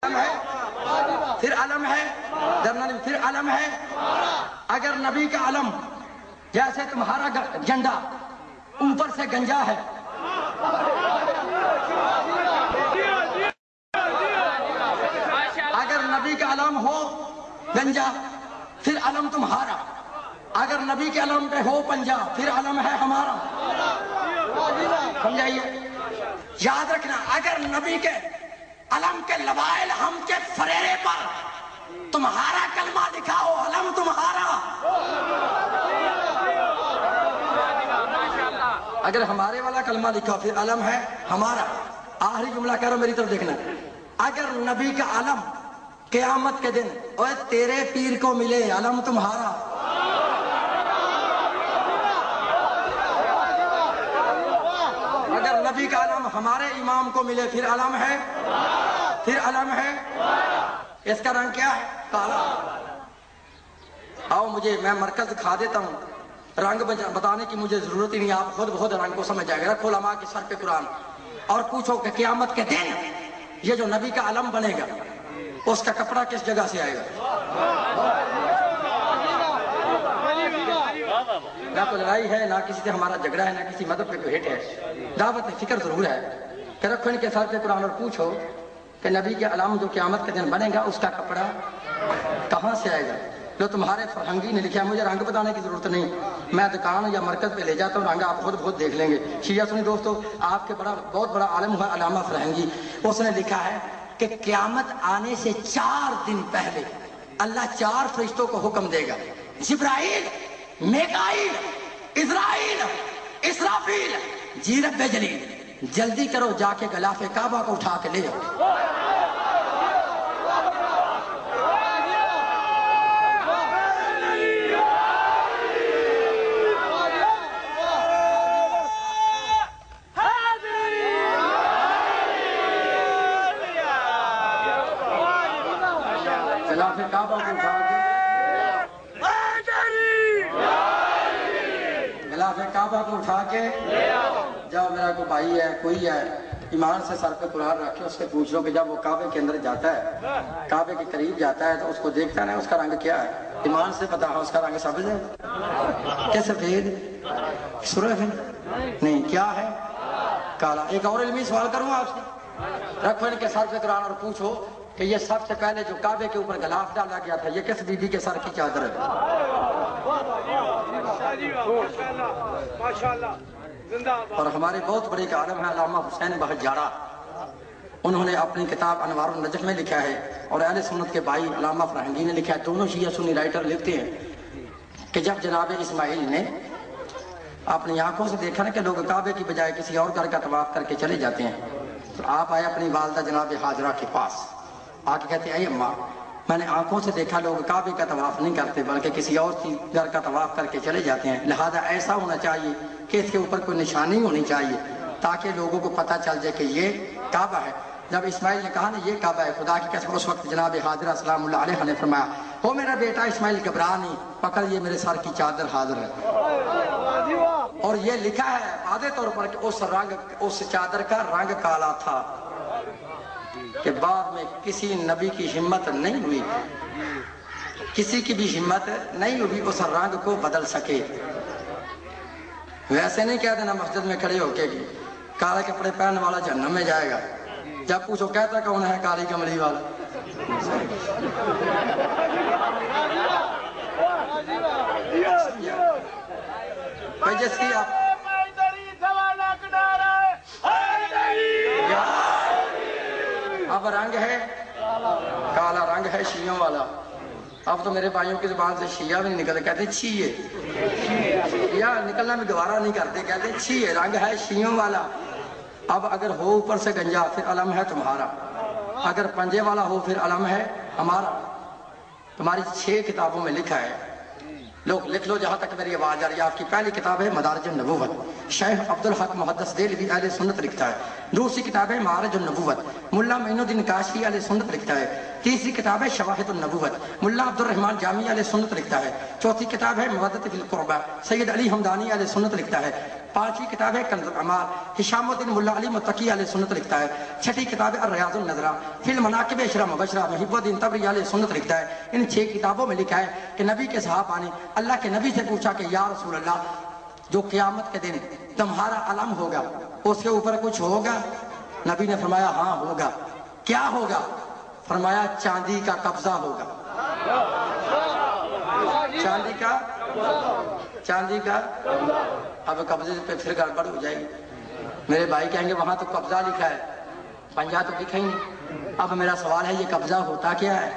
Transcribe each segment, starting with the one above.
پھر علم ہے جنرل، پھر علم ہے اگر نبی کا علم جیسے تمہارا جھنڈا اوپر سے گنجا ہے، اگر نبی کا علم ہو گنجا پھر علم تمہارا، اگر نبی کے علم پہ ہو پنجا پھر علم ہے ہمارا۔ سمجھائیے، یاد رکھنا، اگر نبی کے علم کے لوائل ہم کے فریرے پر تمہارا کلمہ لکھا ہو، علم تمہارا، اگر ہمارے والا کلمہ لکھا ہو پھر علم ہے ہمارا۔ آخری جملہ کہہ رہا ہوں، میری طرف دیکھنا، اگر نبی کا علم قیامت کے دن اوے تیرے پیر کو ملے، علم تمہارا۔ اگر نبی کا علم ہمارے امام کو ملے پھر علم ہے، پھر علم ہے، اس کا رنگ کیا ہے؟ کالا۔ آؤ مجھے، میں مرکز دکھا دیتا ہوں، رنگ بتانے کی مجھے ضرورت ہی نہیں، آپ خود بہت رنگ کو سمجھ جائے گا۔ رکھو علماء کے سر پہ قرآن اور پوچھو کہ قیامت کے دن یہ جو نبی کا علم بنے گا اس کا کپڑا کس جگہ سے آئے گا؟ نہ تو لڑائی ہے، نہ کسی سے ہمارا جھگڑا ہے، نہ کسی مذہب پہ کوئی ہٹ ہے، دعوت فکر ضرور ہے کہ رکھو ان کے سر پہ قرآن اور پوچھو کہ نبی کے علم جو قیامت کے دن بنے گا اس کا کپڑا کہاں سے آئے گا؟ جو تمہارے فرہنگی نے لکھا ہے، مجھے رنگ بتانے کی ضرورت نہیں، میں دکان یا مرکز پہ لے جاتا ہوں، رنگ آپ خود بہت دیکھ لیں گے۔ شیعہ سنی دوستو، آپ کے بہت بڑا عالم ہوا علامہ فرہنگی، اس نے لکھا ہے کہ قیامت آنے سے 4 دن پہلے اللہ 4 فرشتوں کو حکم دے گا، جبرائیل، میکائیل، اسرائیل، اسرافیل، جی رب جلیل، جلدی کرو جا کے غلاف کعبہ کو اٹھا کے لے آؤ۔ غلاف کعبہ کو اٹھا کے، غلاف کعبہ کو اٹھا کے جب میرا کوئی بھائی ہے، کوئی ہے، ایمان سے سر پہ قرآن رکھ کے اس سے پوچھ لو کہ جب وہ کعبے کے اندر جاتا ہے، کعبے کے قریب جاتا ہے تو اس کو دیکھتا ہے نا، اس کا رنگ کیا ہے؟ ایمان سے پتا ہے اس کا رنگ سبز ہے کہ سفید؟ سرخ ہے؟ نہیں، کیا ہے؟ کالا۔ ایک اور علمی سوال کروں آپ سے، رکھو ان کے سر پہ قرآن اور پوچھو کہ یہ سب سے پہلے جو کعبے کے اوپر غلاف ڈالا گیا تھا یہ کس بی بی کے سر کی چادر ہے؟ اور ہمارے بہت بڑے عالم ہیں علامہ حسین بہجارہ، انہوں نے اپنی کتاب انوار النجف میں لکھا ہے، اور اہل سنت کے بھائی علامہ فرہنگی نے لکھا ہے، دونوں شیعہ سنی رائٹر لکھتے ہیں کہ جب جناب اسماعیل نے اپنی آنکھوں سے دیکھا نا کہ لوگ کعبے کی بجائے کسی اور گھر کا طواف کر کے چلے جاتے ہیں، تو آپ آئے اپنی والدہ جناب حاجرہ کے پاس آ کے کہتے ہیں، اے اماں، میں نے آنکھوں سے دیکھا لوگ کعبے کا طواف نہیں کرتے بلکہ کسی اور گھر کا طواف کر کے چلے جاتے ہیں، لہذا ایسا ہونا چاہیے کہ اس کے اوپر کوئی نشانی ہونی چاہیے تاکہ لوگوں کو پتہ چل جائے کہ یہ کعبہ ہے۔ جب اسماعیل نے کہا نا یہ کعبہ ہے، خدا کی قسم، اس وقت جناب حاضرہ سلام اللہ علیہ نے فرمایا، ہو میرا بیٹا اسماعیل، گھبرا نہیں، پکڑ یہ میرے سر کی چادر حاضر ہے۔ اور یہ لکھا ہے واضح طور پر کہ اس چادر کا رنگ کالا تھا کہ بعد میں کسی نبی کی ہمت نہیں ہوئی، کسی کی بھی ہمت نہیں ہوئی اس رنگ کو بدل سکے۔ ویسے نہیں کہہ دینا مسجد میں کھڑے ہو کے کالے کپڑے پہننے والا جہنم میں جائے گا، جب پوچھو کہتا کون ہے؟ کالی کملی والا۔ جس کی اب رنگ ہے کالا، رنگ ہے شیعوں والا۔ اب تو میرے بھائیوں کی زبان سے شیعہ بھی نہیں نکلتے، کہتے چھیے، یا نکلنا بھی دوبارہ نہیں کرتے، کہتے چھیے، رنگ ہے شیعوں والا۔ اب اگر ہو اوپر سے گنجا پھر علم ہے تمہارا، اگر پنجے والا ہو پھر علم ہے ہمارا۔ تمہاری 6 کتابوں میں لکھا ہے، لوگ لکھ لو جہاں تک میری آواز آ رہی ہے۔ آپ کی پہلی کتاب ہے مدارج النبوت، شیخ عبدالحق محدث دہلوی اہل سنت لکھتا ہے۔ دوسری کتاب ہے معارج النبوت، ملا معین الدین کاشفی اہل سنت لکھتا ہے۔ تیسری کتاب ہے شواہد النبوت، ملا عبد الرحمن جامی اہل سنت لکھتا ہے۔ چوتھی کتاب ہے مودت فی القربہ، سید علی حمدانی اہل سنت لکھتا ہے۔ 5 کتاب ہے کنز الاعمال، ہشام الدین ملا علی متقی علیہ سنت لکھتا ہے۔ 6 کتاب ہے الریاض النظرہ، فی المناقب اشرا مبشرہ، محب الدین طبری علیہ سنت لکھتا ہے۔ ان 6 کتابوں میں لکھا ہے کہ نبی کے صحابہ نے اللہ کے نبی سے پوچھا کہ یا رسول اللہ، جو قیامت کے دن تمہارا علم ہوگا اس کے اوپر کچھ ہوگا؟ نبی نے فرمایا ہاں ہوگا۔ کیا ہوگا؟ فرمایا چاندی کا قبضہ ہوگا۔ چاندی کا اب قبضے پہ پھر گڑبڑ ہو جائے گی۔ میرے بھائی کہیں گے وہاں تو قبضہ لکھا ہے، پنجہ تو لکھا ہی نہیں۔ اب میرا سوال ہے یہ قبضہ ہوتا کیا ہے؟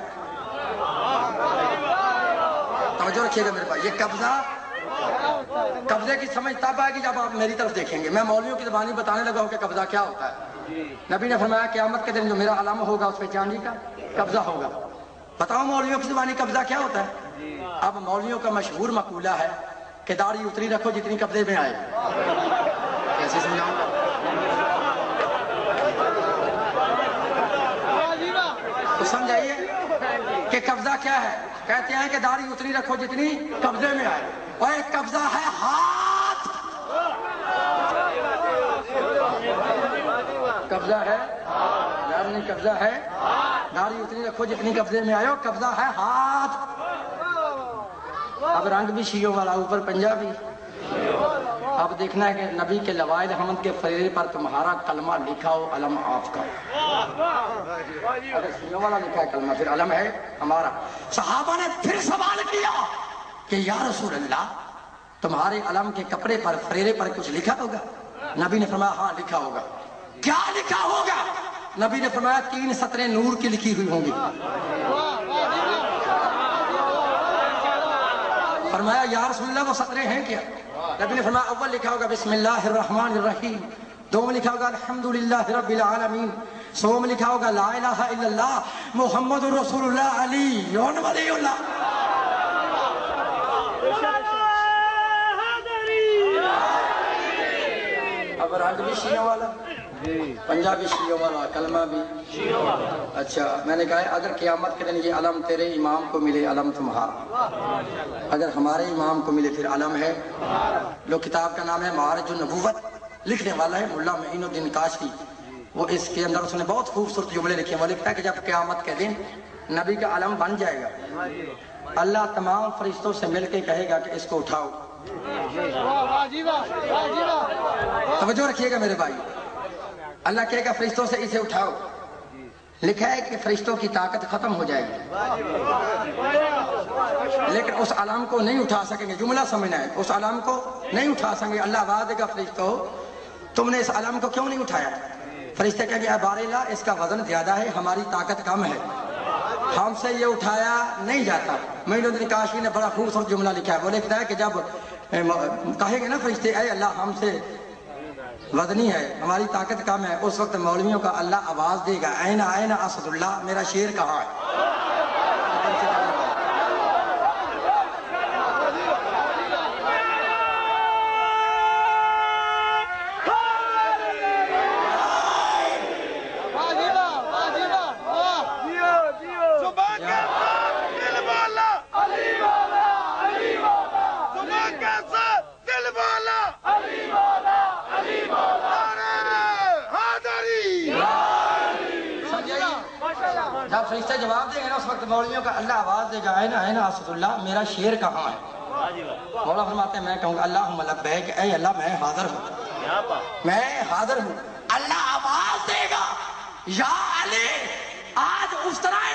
توجہ رکھیے گا میرے بھائی، یہ قبضے کی سمجھ تب آئے گی جب آپ میری طرف دیکھیں گے۔ میں مولویوں کی زبانی بتانے لگا ہوں کہ قبضہ کیا ہوتا ہے۔ نبی نے فرمایا قیامت کے دن جو میرا علامہ ہوگا اس پہ چاندی کا قبضہ ہوگا۔ بتاؤ مولویوں کی زبانی قبضہ کیا ہوتا ہے؟ اب مولویوں کا مشہور مقولہ ہے کہ داڑھی اتنی رکھو جتنی قبضے میں آئے۔ کیسے سمجھاؤں گا؟ تو سمجھائیے کہ قبضہ کیا ہے؟ کہتے ہیں کہ داڑھی اتنی رکھو جتنی قبضے میں آئے، اور ایک قبضہ ہے ہاتھ۔ قبضہ ہے نہیں، قبضہ ہے داڑھی اتنی رکھو جتنی قبضے میں آئے، قبضہ ہے ہاتھ۔ اب رنگ بھی شیعوں والا، اوپر پنجابی۔ اب دیکھنا ہے کہ نبی کے لوائد حمد کے فریرے پر تمہارا کلمہ لکھا ہو، علم آپ کا۔ اگر شیعوں والا لکھا ہے کلمہ پھر علم ہے ہمارا۔ صحابہ نے پھر سوال کیا کہ یا رسول اللہ، تمہارے علم کے کپڑے پر فریرے پر کچھ لکھا ہوگا؟ نبی نے فرمایا ہاں لکھا ہوگا۔ کیا لکھا ہوگا؟ نبی نے فرمایا 3 سطریں نور کی لکھی ہوئی ہوں گی۔ فرمایا یا رسول اللہ وہ سطریں ہیں کیا؟ نبی نے فرمایا اول لکھا ہوگا بسم اللہ الرحمن الرحیم، دوم لکھا ہوگا الحمدللہ رب العالمین، سوم لکھا ہوگا لا الہ الا اللہ محمد رسول اللہ علی ولی اللہ۔ اب رنگ بھی شیعوں والا، پنجابی شیعوں والا، کلمہ بھی شیعوں والا۔ اچھا میں نے کہا ہے اگر قیامت کے دن یہ علم تیرے امام کو ملے، علم تمہارا، اگر ہمارے امام کو ملے پھر علم ہے لو۔ کتاب کا نام ہے معارج النبوت، لکھنے والا ہے ملا معین الدین کاشفی۔ وہ اس کے اندر اس نے بہت خوبصورت جملے لکھے ہیں۔ وہ لکھتا ہے کہ جب قیامت کے دن نبی کا علم بن جائے گا، اللہ تمام فرشتوں سے مل کے کہے گا کہ اس کو اٹھاؤ۔ توجہ رکھیے گا میرے بھائی، اللہ کہے گا فرشتوں سے اسے اٹھاؤ۔ لکھا ہے کہ فرشتوں کی طاقت ختم ہو جائے گی، لیکن اس علم کو نہیں اٹھا سکیں گے۔ جملہ سمجھنا ہے، اس علم کو نہیں اٹھا سکیں گے۔ اللہ آواز دے گا فرشتوں تم نے اس علم کو کیوں نہیں اٹھایا؟ فرشتے کہیں گے اے بار اللہ اس کا وزن زیادہ ہے، ہماری طاقت کم ہے، ہم سے یہ اٹھایا نہیں جاتا۔ معین الدین کاشفی نے بڑا خوبصورت جملہ لکھا ہے۔ وہ لکھتا ہے کہ جب کہیں گے نا فرشتے اے اللہ ہم سے وزنی ہے، ہماری طاقت کم ہے، اس وقت مولویوں کا اللہ آواز دے گا این این اسد اللہ، میرا شیر کہاں ہے؟ جب فرشتے جواب دیں گے نا اس وقت مولویوں کا اللہ آواز دے گا این این اسد اللہ، میرا شیر کہاں ہے؟ مولا فرماتے ہیں میں کہوں گا اللہم لبیک، اے اللہ میں حاضر ہوں، میں حاضر ہوں۔ اللہ آواز دے گا یا علی آج اس طرح